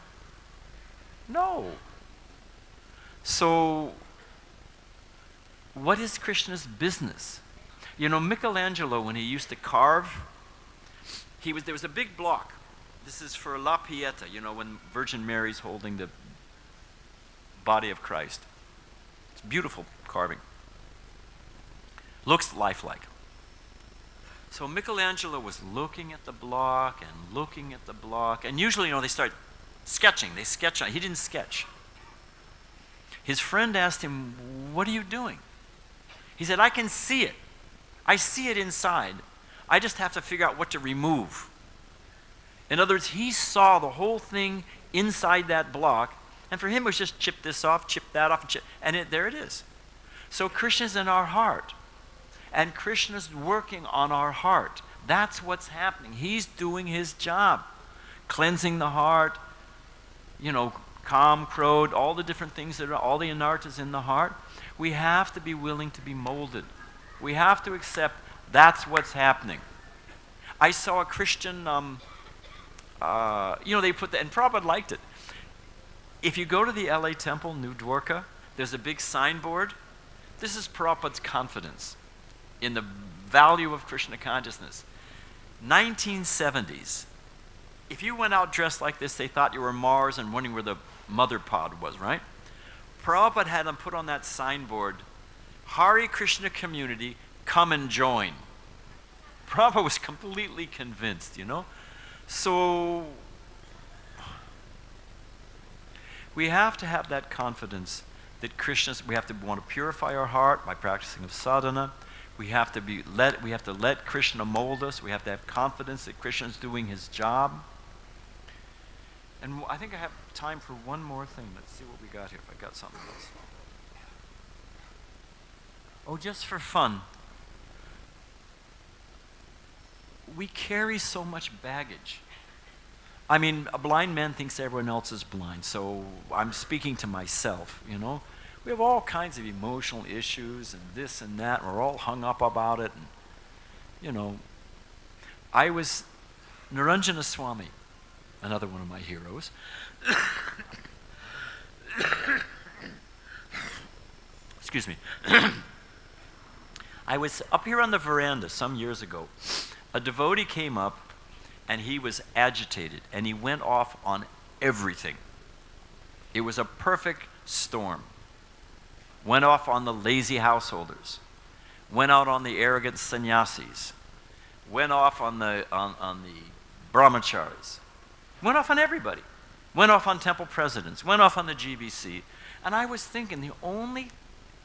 No. So, what is Krishna's business? You know, Michelangelo, when he used to carve, there was a big block. This is for La Pieta, you know, when Virgin Mary's holding the body of Christ. It's beautiful carving. Looks lifelike. So Michelangelo was looking at the block and looking at the block, and usually, you know, they start sketching. They sketch on. He didn't sketch. His friend asked him, "What are you doing?" He said, "I can see it. I see it inside. I just have to figure out what to remove." In other words, he saw the whole thing inside that block, and for him it was just chip this off, chip that off, and there it is. So Krishna's in our heart, and Krishna's working on our heart. That's what's happening. He's doing his job, cleansing the heart, you know, calm, crowed, all the different things that are, all the anṛtas in the heart. We have to be willing to be molded. We have to accept that's what's happening. I saw a Christian, you know, they put that, and Prabhupada liked it. If you go to the LA temple, New Dwarka, there's a big signboard. This is Prabhupada's confidence in the value of Krishna consciousness. 1970s. If you went out dressed like this, they thought you were Mars and wondering where the mother pod was, right? Prabhupada had them put on that signboard, Hare Krishna community, come and join. Prabhupada was completely convinced, you know? So, we have to have that confidence that we have to want to purify our heart by practicing of sadhana. We have to let Krishna mold us. We have to have confidence that Krishna is doing his job. And I think I have time for one more thing. Let's see what we got here, if I got something else. Oh, just for fun. We carry so much baggage. I mean, a blind man thinks everyone else is blind, so I'm speaking to myself, you know. We have all kinds of emotional issues and this and that, and we're all hung up about it. And, you know, I was Niranjana Swami, another one of my heroes. Excuse me. I was up here on the veranda some years ago. A devotee came up, and he was agitated, and he went off on everything. It was a perfect storm. Went off on the lazy householders. Went out on the arrogant sannyasis. Went off on the brahmacharis. Went off on everybody. Went off on temple presidents. Went off on the GBC. And I was thinking, the only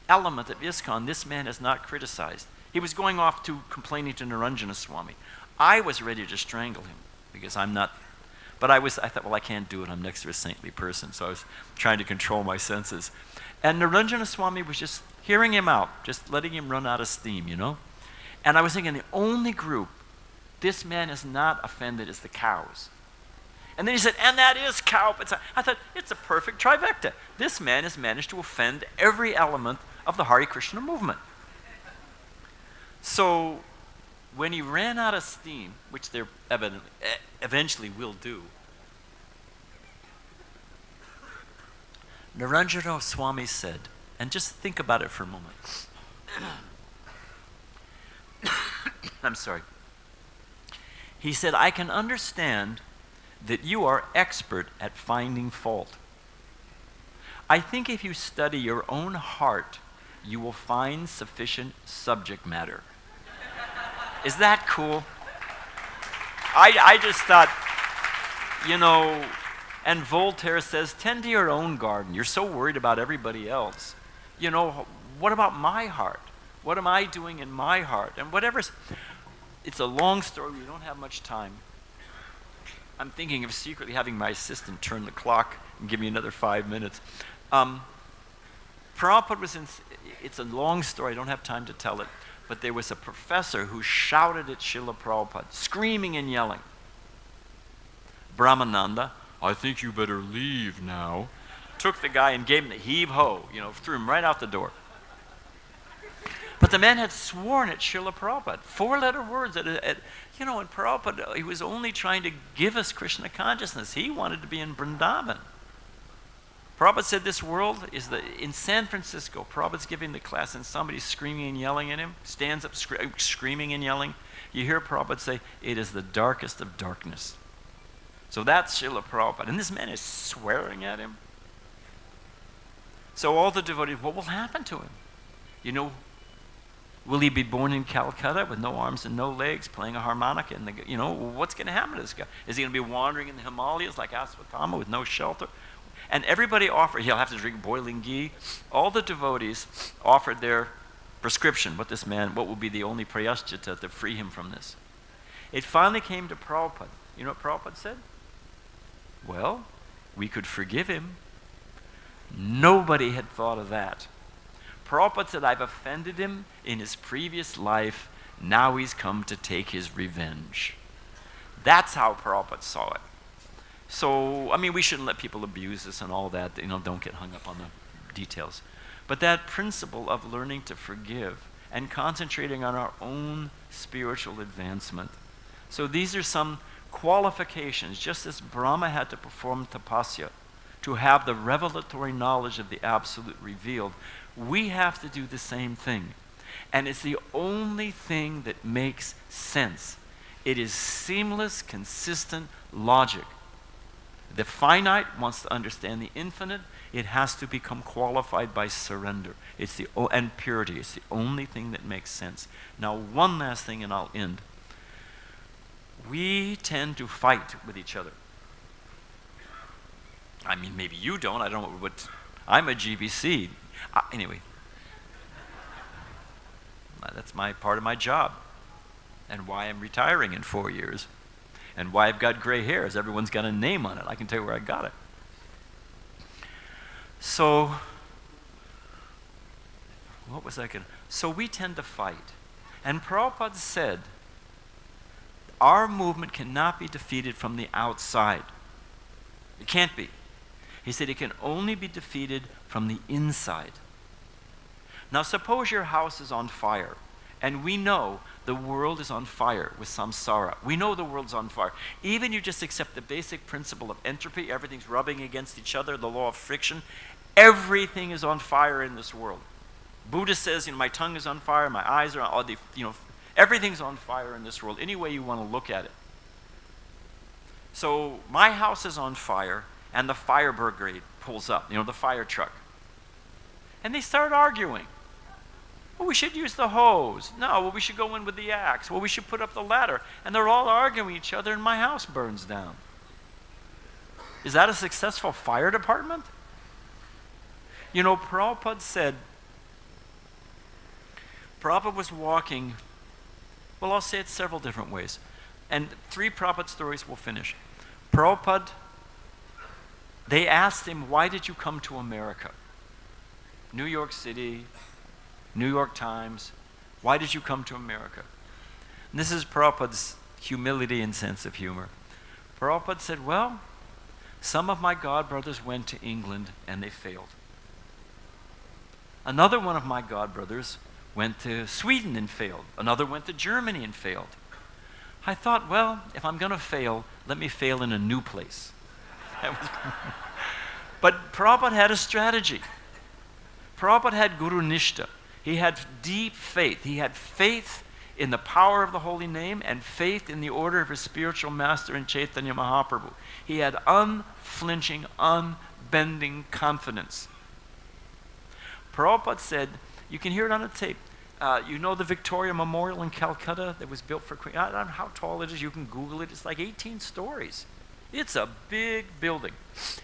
element of ISKCON this man has not criticized. He was going off to complaining to Niranjana Swami. I was ready to strangle him because I'm not, but I thought, well, I can't do it. I'm next to a saintly person. So I was trying to control my senses. And Niranjana Swami was just hearing him out, just letting him run out of steam, you know? And I was thinking, the only group this man is not offended is the cows. And then he said, and that is cow. I thought, it's a perfect trifecta. This man has managed to offend every element of the Hare Krishna movement. So, when he ran out of steam, which they eventually will do, Niranjana Swami said, and just think about it for a moment. I'm sorry. He said, I can understand that you are expert at finding fault. I think if you study your own heart, you will find sufficient subject matter. Is that cool? I just thought, you know, and Voltaire says, tend to your own garden. You're so worried about everybody else. You know, what about my heart? What am I doing in my heart? And whatever's, it's a long story. We don't have much time. I'm thinking of secretly having my assistant turn the clock and give me another 5 minutes. Prabhupada was in, it's a long story. I don't have time to tell it. But there was a professor who shouted at Srila Prabhupada, screaming and yelling. Brahmananda, I think you better leave now, took the guy and gave him the heave-ho, you know, threw him right out the door. But the man had sworn at Srila Prabhupada, 4-letter words. And Prabhupada, he was only trying to give us Krishna consciousness. He wanted to be in Vrindavan. Prabhupada said this world is in San Francisco, Prabhupada's giving the class and somebody's screaming and yelling at him, stands up screaming and yelling. You hear Prabhupada say, it is the darkest of darkness. So that's Srila Prabhupada. And this man is swearing at him. So all the devotees, what will happen to him? Will he be born in Calcutta with no arms and no legs, playing a harmonica? What's going to happen to this guy? Is he going to be wandering in the Himalayas like Asvatthama with no shelter? And everybody offered, he'll have to drink boiling ghee. All the devotees offered their prescription, what will be the only prayaschita to free him from this. It finally came to Prabhupada. You know what Prabhupada said? Well, we could forgive him. Nobody had thought of that. Prabhupada said, I've offended him in his previous life. Now he's come to take his revenge. That's how Prabhupada saw it. So, we shouldn't let people abuse us and all that. Don't get hung up on the details. But that principle of learning to forgive and concentrating on our own spiritual advancement. So these are some qualifications, just as Brahma had to perform tapasya to have the revelatory knowledge of the Absolute revealed, we have to do the same thing. And it's the only thing that makes sense. It is seamless, consistent logic. The finite wants to understand the infinite. It has to become qualified by surrender. And purity. It's the only thing that makes sense. Now, one last thing and I'll end. We tend to fight with each other. Maybe you don't. I don't know what. I'm a GBC. Anyway. That's part of my job. And why I'm retiring in 4 years. And why I've got gray hairs. Everyone's got a name on it. I can tell you where I got it. So, what was I going to... So we tend to fight. And Prabhupada said, our movement cannot be defeated from the outside. It can't be. He said it can only be defeated from the inside. Now suppose your house is on fire, and we know the world is on fire with samsara. We know the world's on fire. Even you just accept the basic principle of entropy, everything's rubbing against each other, the law of friction, everything is on fire in this world. Buddha says, my tongue is on fire, my eyes are on, everything's on fire in this world, any way you want to look at it. So my house is on fire, and the fire brigade pulls up, the fire truck. And they start arguing. Well, we should use the hose. No, well, we should go in with the axe. Well, we should put up the ladder. And they're all arguing each other, and my house burns down. Is that a successful fire department? Prabhupada said, Prabhupada was walking, well, I'll say it several different ways. And 3 Prabhupada stories will finish. Prabhupada, they asked him, why did you come to America? New York City, New York Times, why did you come to America? And this is Prabhupada's humility and sense of humor. Prabhupada said, well, some of my godbrothers went to England and they failed. Another one of my godbrothers went to Sweden and failed. Another went to Germany and failed. I thought, well, if I'm going to fail, let me fail in a new place. But Prabhupada had a strategy. Prabhupada had Guru Nishta. He had deep faith. He had faith in the power of the holy name and faith in the order of his spiritual master in Chaitanya Mahaprabhu. He had unflinching, unbending confidence. Prabhupada said, you can hear it on a tape, the Victoria Memorial in Calcutta that was built for Queen. I don't know how tall it is. You can Google it. It's like 18 stories. It's a big building.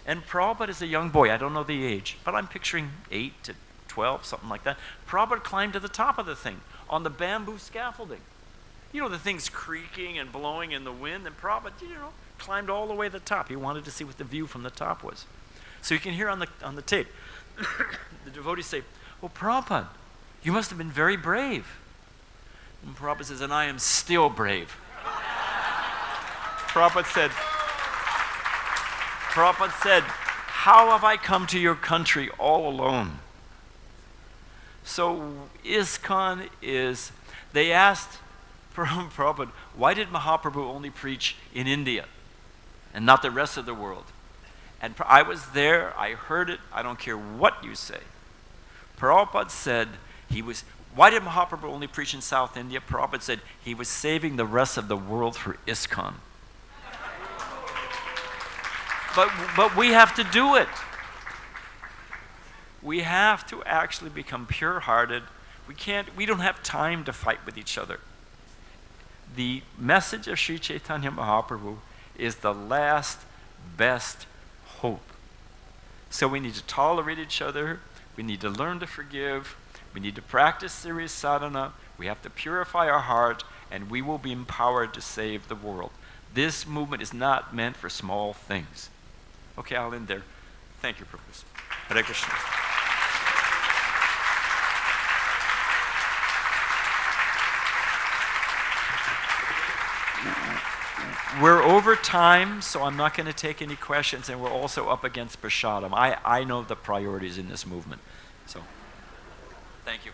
And Prabhupada is a young boy. I don't know the age, but I'm picturing 8 to 12, something like that. Prabhupada climbed to the top of the thing on the bamboo scaffolding. The thing's creaking and blowing in the wind, and Prabhupada, climbed all the way to the top. He wanted to see what the view from the top was. So you can hear on the tape, the devotees say, well, Prabhupada, you must have been very brave. And Prabhupada says, and I am still brave. Prabhupada said, how have I come to your country all alone? So ISKCON is, they asked Prabhupada, why did Mahaprabhu only preach in India and not the rest of the world? And I was there, I heard it, I don't care what you say. Prabhupada said why did Mahaprabhu only preach in South India? Prabhupada said he was saving the rest of the world for ISKCON. But we have to do it. We have to actually become pure-hearted. We don't have time to fight with each other. The message of Sri Chaitanya Mahaprabhu is the last best hope. So we need to tolerate each other. We need to learn to forgive. We need to practice serious sadhana. We have to purify our heart, and we will be empowered to save the world. This movement is not meant for small things. Okay, I'll end there. Thank you, Prabhupada. Hare Krishna. We're over time, so I'm not going to take any questions, and we're also up against prasadam. I know the priorities in this movement. So, thank you.